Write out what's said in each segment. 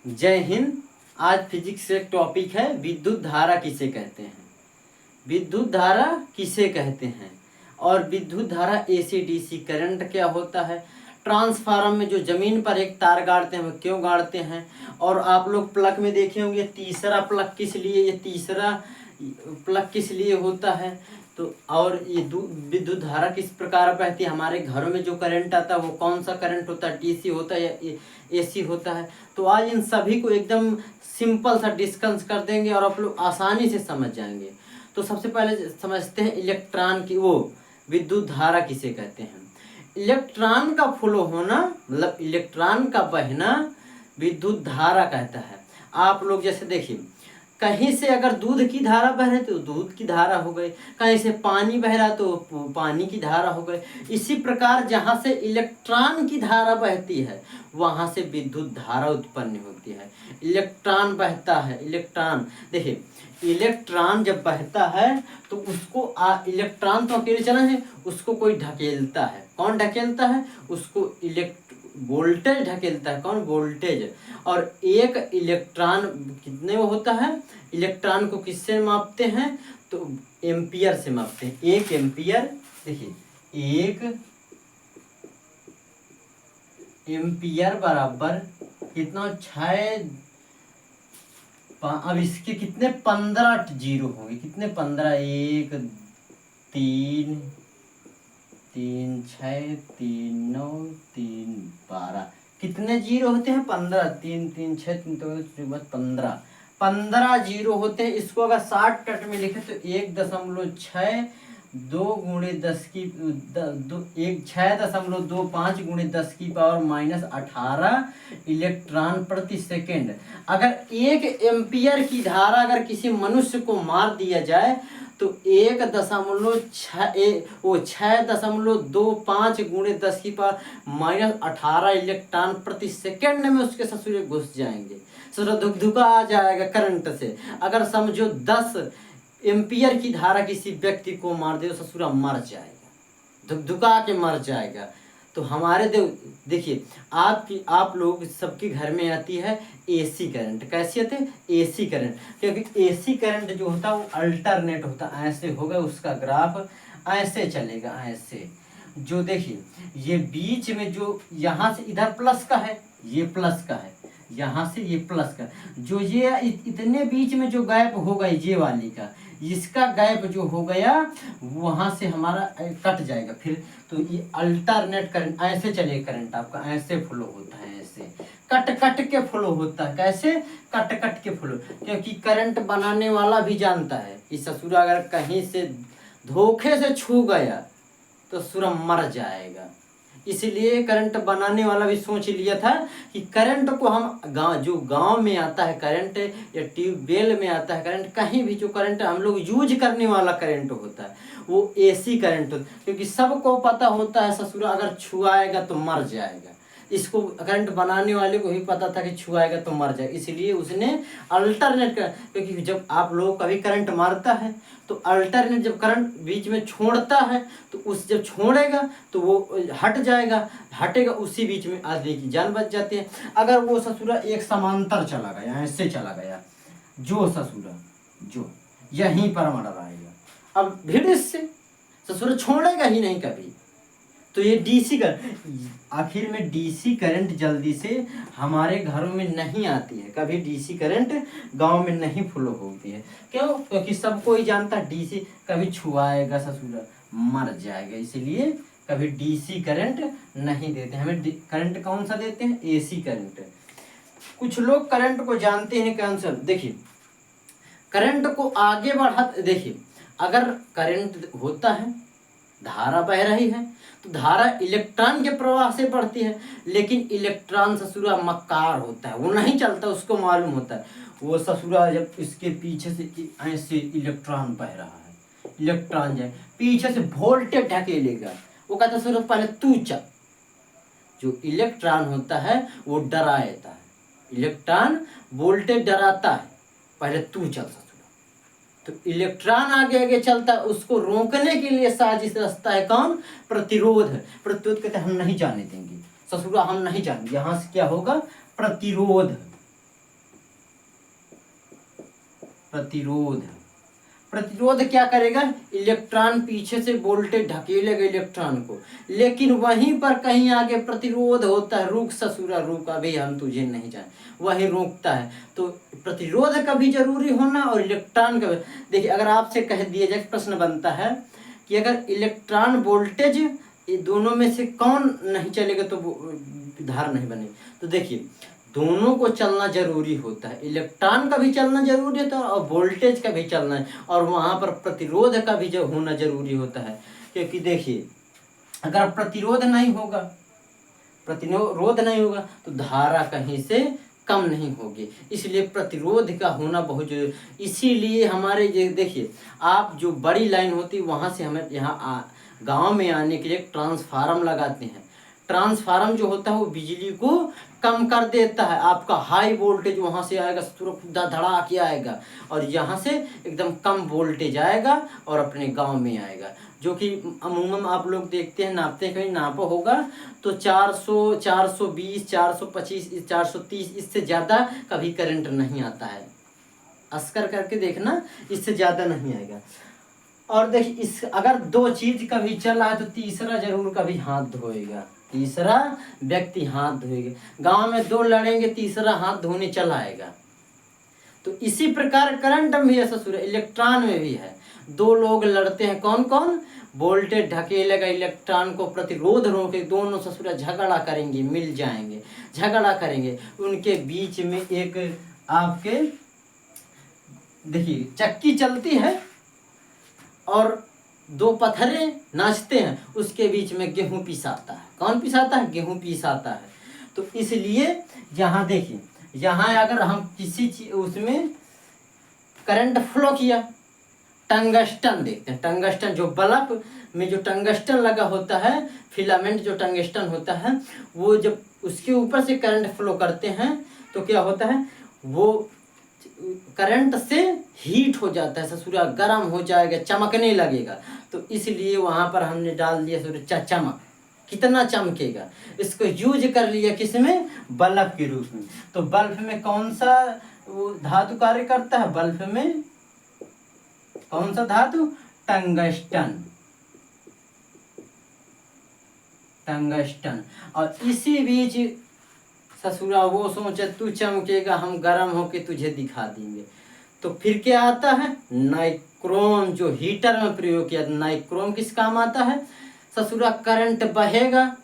जय हिंद। आज फिजिक्स से एक टॉपिक है विद्युत धारा किसे कहते हैं। विद्युत धारा किसे कहते हैं और विद्युत धारा एसी डीसी करंट क्या होता है। ट्रांसफार्मर में जो जमीन पर एक तार गाड़ते हैं वो क्यों गाड़ते हैं। और आप लोग प्लग में देखे होंगे तीसरा प्लग किस लिए, ये तीसरा प्लग किस लिए होता है। तो और ये विद्युत धारा किस प्रकार बहती है, हमारे घरों में जो करंट आता है वो कौन सा करंट होता है, डीसी होता है या एसी होता है। तो आज इन सभी को एकदम सिंपल सा डिस्कस कर देंगे और आप लोग आसानी से समझ जाएंगे। तो सबसे पहले समझते हैं इलेक्ट्रॉन की वो विद्युत धारा किसे कहते हैं। इलेक्ट्रॉन का फ्लो होना मतलब इलेक्ट्रॉन का बहना विद्युत धारा कहता है। आप लोग जैसे देखिए, कहीं से अगर दूध की धारा बह रही तो दूध की धारा हो गई, कहीं से पानी बह रहा तो पानी की धारा हो गई। इसी प्रकार जहाँ से इलेक्ट्रॉन की धारा बहती है वहाँ से विद्युत धारा उत्पन्न होती है। इलेक्ट्रॉन बहता है, इलेक्ट्रॉन देखिए, इलेक्ट्रॉन जब बहता है तो उसको इलेक्ट्रॉन तो अकेले चला है, उसको कोई ढकेलता है। कौन ढकेलता है उसको? वोल्टेज ढकेलता है। कौन? वोल्टेज। और एक इलेक्ट्रॉन कितने वो होता है, इलेक्ट्रॉन को किससे मापते हैं तो एम्पियर से मापते हैं। एक एम्पियर, देखिए एक एम्पियर बराबर कितना, 6। अब इसके कितने 15 जीरो होंगे, कितने 15, 1 3 3 6 3 9 3 12, कितने जीरो होते हैं 15, 3 3 6 3 तो 15 जीरो होते हैं। इसको अगर 60 कट में लिखे तो 1.6 2 गुणे 10 की 6.25 गुणे 10 की पावर -18 इलेक्ट्रॉन प्रति सेकेंड। अगर 1 एम्पियर की धारा अगर किसी मनुष्य को मार दिया जाए तो 6.25 गुणे 10 की पावर -18 इलेक्ट्रॉन प्रति सेकेंड में उसके ससुरे घुस जाएंगे। ससुरा धुकधुका आ जाएगा करंट से। अगर समझो 10 एम्पियर की धारा किसी व्यक्ति को मार दे तो ससुरा मर जाएगा, धुकधुका के मर जाएगा। तो हमारे देखिए, आप लोग सबके घर में आती है एसी करंट। कैसी आती है? AC current. क्योंकि एसी करंट जो होता है वो अल्टरनेट होता है, ऐसे होगा उसका ग्राफ, ऐसे चलेगा, ऐसे। जो देखिए ये बीच में जो यहाँ से इधर प्लस का है, ये प्लस का है, यहाँ से ये प्लस का, जो ये इतने बीच में जो गैप होगा ये वाली का, इसका गैप जो हो गया वहां से हमारा कट जाएगा फिर। तो ये अल्टरनेट करंट, ऐसे चले करंट आपका, ऐसे फ्लो होता है, ऐसे कट कट के फ्लो होता है। कैसे? कट कट के फ्लो। क्योंकि करंट बनाने वाला भी जानता है कि ससुरा अगर कहीं से धोखे से छू गया तो ससुरा मर जाएगा। इसलिए करंट बनाने वाला भी सोच लिया था कि करंट को हम गांव में आता है करंट, या ट्यूबवेल में आता है करंट, कहीं भी जो करंट हम लोग यूज करने वाला करंट होता है वो एसी करंट होता है। क्योंकि सबको पता होता है ससुरा अगर छुआएगा तो मर जाएगा। इसको करंट बनाने वाले को भी पता था कि छुआएगा तो मर जाएगा, इसलिए उसने अल्टरनेट कर। क्योंकि जब आप लोग कभी करंट मारता है तो अल्टरनेट, जब करंट बीच में छोड़ता है तो उस जब छोड़ेगा तो वो हट जाएगा, हटेगा, उसी बीच में आदमी की जान बच जाती है। अगर वो ससुरा एक समांतर चला गया, ऐसे चला गया, जो ससुरा जो यहीं पर मर आएगा, अब भीड़ से ससुरा छोड़ेगा ही नहीं कभी। तो ये डीसी आखिर में डीसी करंट जल्दी से हमारे घरों में नहीं आती है, कभी डीसी करंट गांव में नहीं फ्लो होती है। क्यों? क्योंकि सबको ही जानता है डीसी कभी छुआएगा ससुरा मर जाएगा, इसलिए कभी डीसी करंट नहीं देते। हमें करंट कौन सा देते हैं? AC current. कुछ लोग करंट को जानते हैं कैंसर। देखिए करंट को आगे बढ़ा, देखिए अगर करंट होता है, धारा बह रही है तो धारा इलेक्ट्रॉन के प्रवाह से बढ़ती है, लेकिन इलेक्ट्रॉन ससुरा मक्कार होता है, वो नहीं चलता, उसको मालूम होता है। वो ससुरा जब इसके पीछे से ऐसे इलेक्ट्रॉन बह रहा है, इलेक्ट्रॉन जाए पीछे से वोल्टेज ढकेलेगा, वो कहता है ससुरा पहले तू चल। जो इलेक्ट्रॉन होता है वो डराता है, इलेक्ट्रॉन वोल्टेज डराता है, पहले तू चल। तो इलेक्ट्रॉन आगे आगे चलता है, उसको रोकने के लिए साजिश रचता है कौन? प्रतिरोध। प्रतिरोध कहते हैं हम नहीं जाने देंगे ससुरा, हम नहीं जानेंगे। यहाँ से क्या होगा? प्रतिरोध। प्रतिरोध। प्रतिरोध क्या करेगा, इलेक्ट्रॉन पीछे से वोल्टेज ढकेलेगा इलेक्ट्रॉन को, लेकिन वहीं पर कहीं आगे प्रतिरोध होता है, रुक ससुरा रुक, अभी हम तुझे नहीं जान, वही रोकता है। तो प्रतिरोध का भी जरूरी होना और इलेक्ट्रॉन का। देखिए अगर आपसे कह दिया जाए, प्रश्न बनता है कि अगर इलेक्ट्रॉन वोल्टेज, ये दोनों में से कौन नहीं चलेगा तो धारा नहीं बनेगी। तो देखिए दोनों को चलना जरूरी होता है, इलेक्ट्रॉन का भी चलना जरूरी होता है और वोल्टेज का भी चलना है, और वहाँ पर प्रतिरोध का भी जो होना जरूरी होता है। क्योंकि देखिए अगर प्रतिरोध नहीं होगा, प्रतिरोध नहीं होगा तो धारा कहीं से कम नहीं होगी, इसलिए प्रतिरोध का होना बहुत जरूरी। इसीलिए हमारे ये देखिए, आप जो बड़ी लाइन होती है वहाँ से हमें यहाँ गांव में आने के लिए ट्रांसफार्मर लगाते हैं। ट्रांसफार्मर जो होता है वो बिजली को कम कर देता है, आपका हाई वोल्टेज वहाँ से आएगा, धड़ा के आएगा, और यहाँ से एकदम कम वोल्टेज आएगा और अपने गांव में आएगा। जो कि अमूमन आप लोग देखते हैं, नापते हैं, कहीं नापा होगा तो 400, 420, 425, 430, इससे ज़्यादा कभी करंट नहीं आता है। अस्कर करके देखना, इससे ज़्यादा नहीं आएगा। और देखिए इस अगर दो चीज कभी चला है तो तीसरा जरूर कभी हाथ धोएगा, तीसरा व्यक्ति हाथ धोएगा। गांव में दो लड़ेंगे, तीसरा हाथ धोने चला आएगा। तो इसी प्रकार करंट में भी ऐसा सूर्य इलेक्ट्रॉन में भी है, दो लोग लड़ते हैं, कौन कौन, वोल्टेज ढकेलेगा इलेक्ट्रॉन को, प्रतिरोध रोके, दोनों ससुरा झगड़ा करेंगे, मिल जाएंगे, झगड़ा करेंगे, उनके बीच में एक आपके देखिए चक्की चलती है और दो पत्थरे नाचते हैं, उसके बीच में गेहूं पिसाता है। कौन पिसाता है, गेहूं पिसाता है। तो इसलिए यहाँ देखिए, यहाँ अगर हम किसी चीज उसमें करंट फ्लो किया, टंगस्टन देखते हैं, टंगस्टन जो बल्ब में जो टंगस्टन लगा होता है, फिलामेंट जो टंगस्टन होता है, वो जब उसके ऊपर से करंट फ्लो करते हैं तो क्या होता है, वो करंट से हीट हो जाता है, ससुरा गर्म हो जाएगा, चमकने लगेगा। तो इसलिए वहां पर हमने डाल दिया ससुरा चमक, कितना चमकेगा, इसको यूज कर लिया किसमें, बल्ब के रूप में। तो बल्ब में कौन सा वो धातु कार्य करता है, बल्ब में कौन सा धातु, टंगस्टन, टंगस्टन। और इसी बीच ससुरा वो सोचे तू चमकेगा, हम गर्म होके तुझे दिखा देंगे। तो फिर क्या आता है, नाइक्रोम, जो हीटर में प्रयोग किया। नाइक्रोम किस काम आता है, ससुरा करंट बहेगा,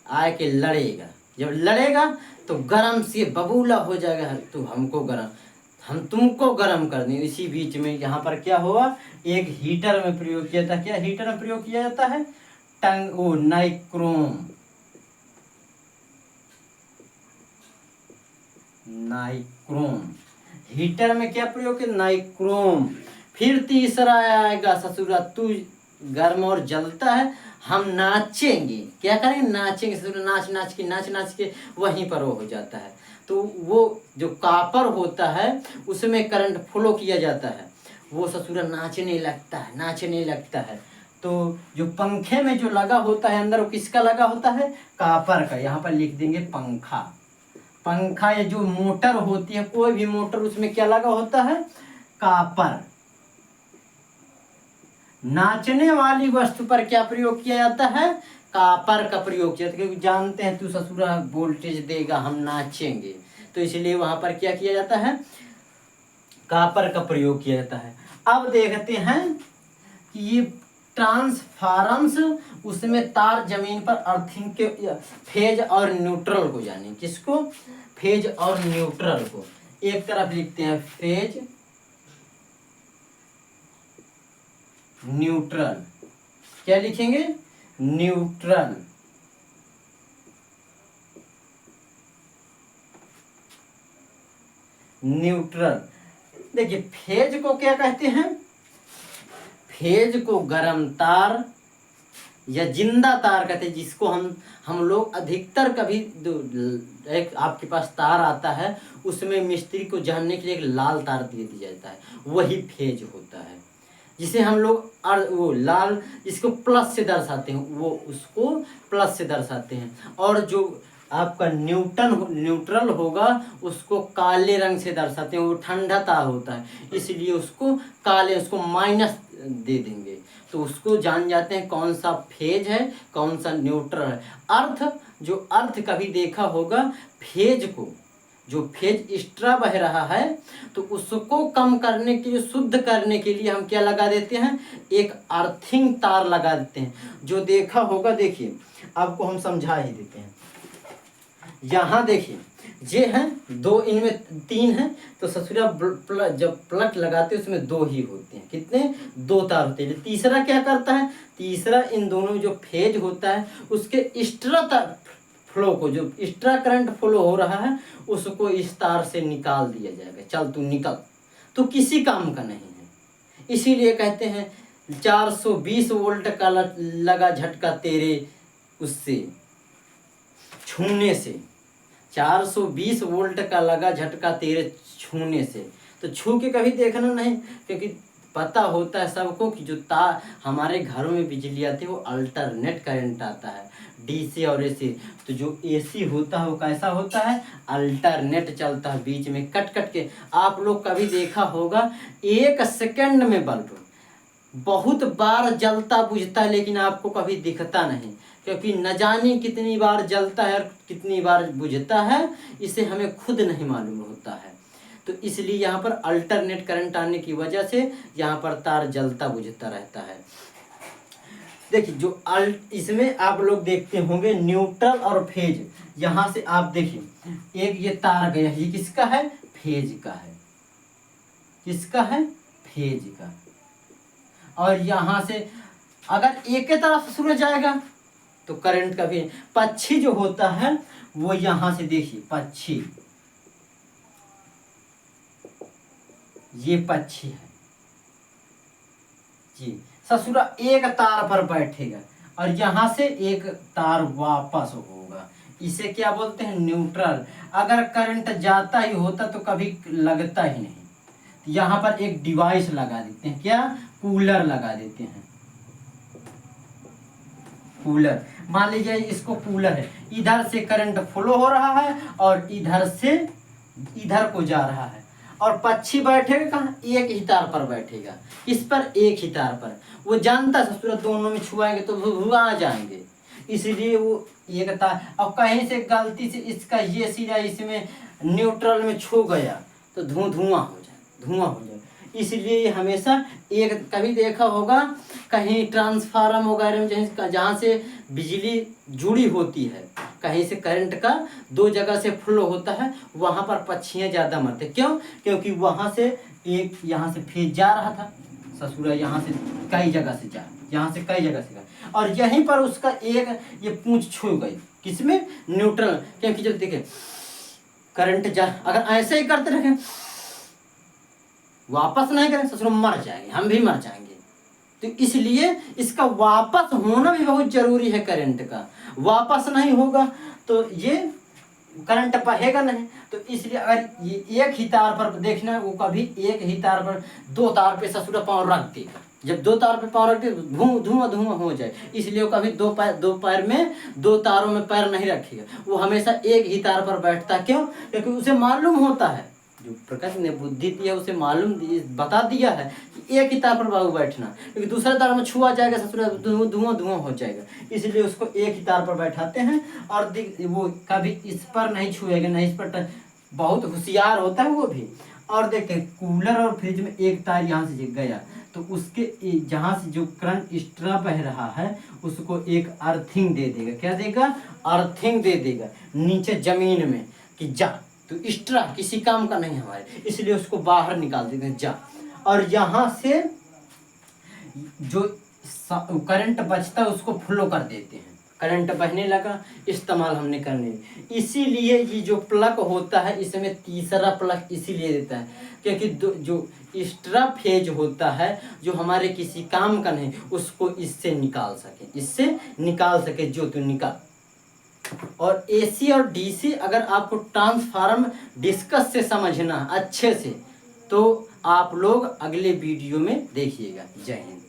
आके लड़ेगा, जब लड़ेगा तो गर्म से बबूला हो जाएगा, तो हमको गर्म, हम तुमको गर्म कर देंगे। इसी बीच में यहाँ पर क्या हुआ, एक हीटर में प्रयोग किया था। क्या हीटर में प्रयोग किया जाता है, वो नाइक्रोम, नाइक्रोम हीटर में क्या प्रयोग है, नाइक्रोम। फिर तीसरा आएगा ससुरा, तू गर्म और जलता है, हम नाचेंगे, क्या करेंगे, नाचेंगे ससुरा, नाच नाच के, नाच नाच के वहीं पर वो हो जाता है। तो वो जो कापर होता है उसमें करंट फ्लो किया जाता है, वो ससुरा नाचने लगता है, नाचने लगता है। तो जो पंखे में जो लगा होता है अंदर, वो किसका लगा होता है, कापर का। यहाँ पर लिख देंगे पंखा, पंखा या जो मोटर होती है, कोई भी मोटर, उसमें क्या लगा होता है, कापर। नाचने वाली वस्तु पर क्या प्रयोग किया जाता है, कापर का प्रयोग किया जाता है, क्योंकि जानते हैं तू ससुरा वोल्टेज देगा, हम नाचेंगे, तो इसलिए वहां पर क्या किया जाता है, कापर का प्रयोग किया जाता है। अब देखते हैं कि ये ट्रांसफार्मर्स, उसमें तार जमीन पर अर्थिंग के फेज और न्यूट्रल को, जाने किसको, फेज और न्यूट्रल को। एक तरफ लिखते हैं फेज, न्यूट्रल, क्या लिखेंगे, न्यूट्रल। न्यूट्रल, देखिए फेज को क्या कहते हैं, फेज को गर्म तार या जिंदा तार कहते हैं, जिसको हम लोग अधिकतर कभी एक आपके पास तार आता है, उसमें मिस्त्री को जानने के लिए एक लाल तार दे दिया जाता है, वही फेज होता है, जिसे हम लोग वो लाल, इसको प्लस से दर्शाते हैं, वो उसको प्लस से दर्शाते हैं। और जो आपका न्यूट्रल होगा उसको काले रंग से दर्शाते हैं, वो ठंडा होता है इसलिए उसको काले, उसको माइनस दे देंगे, तो उसको जान जाते हैं कौन सा फेज है कौन सा न्यूट्रल है। अर्थ, जो अर्थ कभी देखा होगा, फेज को, जो फेज एक्स्ट्रा बह रहा है तो उसको कम करने के लिए, शुद्ध करने के लिए हम क्या लगा देते हैं, एक अर्थिंग तार लगा देते हैं। जो देखा होगा, देखिए आपको हम समझा ही देते हैं। यहाँ देखिए ये हैं दो, इनमें तीन हैं, तो ससुरा जब प्लग लगाते हैं उसमें दो ही होते हैं, कितने, दो तार होते हैं। तीसरा क्या करता है, तीसरा इन दोनों में जो फेज होता है उसके एक्स्ट्रा फ्लो को, जो एक्स्ट्रा करंट फ्लो हो रहा है उसको इस तार से निकाल दिया जाएगा, चल तू निकल, तो किसी काम का नहीं है। इसीलिए कहते हैं 420 वोल्ट का लगा झटका तेरे उससे छूने से, 420 वोल्ट का लगा झटका तेरे छूने से। तो छू के कभी देखना नहीं, क्योंकि पता होता है सबको कि जो तार हमारे घरों में बिजली आती है वो अल्टरनेट करंट आता है, डीसी और एसी। तो जो एसी होता है वो कैसा होता है, अल्टरनेट चलता है, बीच में कट कट के। आप लोग कभी देखा होगा 1 सेकंड में बल्ब बहुत बार जलता बुझता है लेकिन आपको कभी दिखता नहीं, क्योंकि न जाने कितनी बार जलता है और कितनी बार बुझता है, इसे हमें खुद नहीं मालूम होता है। तो इसलिए यहाँ पर अल्टरनेट करंट आने की वजह से यहाँ पर तार जलता बुझता रहता है। देखिए जो इसमें आप लोग देखते होंगे न्यूट्रल और फेज, यहाँ से आप देखिए एक ये तार गया, ये किसका है, फेज का है, किसका है, फेज का। और यहाँ से अगर एक ही तरफ शुरू हो जाएगा तो करंट का भी, पक्षी जो होता है वो यहाँ से देखिए, पक्षी, ये पक्षी है जी, ससुरा एक तार पर बैठेगा और यहाँ से एक तार वापस होगा, इसे क्या बोलते हैं, न्यूट्रल। अगर करंट जाता ही होता तो कभी लगता ही नहीं। यहाँ पर एक डिवाइस लगा देते हैं, क्या, कूलर लगा देते हैं, कूलर। मान लीजिए इसको कूलर है, इधर से करंट फ्लो हो रहा है और इधर से इधर को जा रहा है, और पक्षी बैठेगा कहाँ, एक ही तार पर बैठेगा, इस पर, एक ही तार पर। वो जानता है सूरज दोनों में छुआएंगे तो धुआं आ जाएंगे, इसलिए वो एक तार, और कहीं से गलती से इसका ये सिरा इसमें न्यूट्रल में छू गया तो धुआं हो जाए, इसलिए ये हमेशा एक, कभी देखा होगा कहीं ट्रांसफार्मर वगैरह में जहाँ से बिजली जुड़ी होती है, कहीं से करंट का दो जगह से फ्लो होता है, वहाँ पर पक्षियाँ ज़्यादा मरते, क्यों, क्योंकि वहाँ से एक, यहाँ से फेज जा रहा था ससुरा, यहाँ से कई जगह से गया, और यहीं पर उसका एक ये पूंछ छू गई, किसमें, न्यूट्रल। क्योंकि जब देखे करंट जा, अगर ऐसे ही करते रहे वापस नहीं करें ससुर मर जाएंगे, हम भी मर जाएंगे। तो इसलिए इसका वापस होना भी बहुत जरूरी है, करंट का वापस नहीं होगा तो ये करंट बहेगा नहीं। तो इसलिए अगर ये एक ही तार पर देखना, वो कभी एक ही तार पर, दो तार पे ससुर पाँव रख देगा, जब दो तार पे पाँव रख दे धुआं हो जाए, इसलिए वो कभी दो पैर में, दो तारों में पैर नहीं रखेगा, वो हमेशा एक ही तार पर बैठता। क्यों, क्योंकि उसे मालूम होता है, जो प्रकृति ने बुद्धि दी है उसे मालूम बता दिया है कि एक ही तार पर बाबू बैठना, क्योंकि दूसरा तार में छुआ जाएगा ससुर धुआं हो जाएगा, इसलिए उसको एक ही तार पर बैठाते हैं। और वो कभी इस पर नहीं छुएगा, नहीं इस पर, बहुत होशियार होता है वो भी। और देखते कूलर और फ्रिज में एक तार यहाँ से गया तो उसके जहाँ से जो करंट एक्स्ट्रा बह रहा है उसको एक अर्थिंग दे देगा, क्या देगा, अर्थिंग दे देगा नीचे जमीन में, कि जा, तो एक्स्ट्रा किसी काम का नहीं हमारे, इसलिए उसको बाहर निकाल देते हैं, जा। और यहाँ से जो करंट बचता है उसको फ्लो कर देते हैं, करंट बहने लगा, इस्तेमाल हमने करने। इसीलिए ये जो प्लग होता है इसमें तीसरा प्लग इसीलिए देता है क्योंकि जो एक्स्ट्रा फेज होता है जो हमारे किसी काम का नहीं, उसको इससे निकाल सके, जो तो निकाल। और एसी और डीसी अगर आपको ट्रांसफार्म डिस्कस से समझना अच्छे से, तो आप लोग अगले वीडियो में देखिएगा। जय हिंद।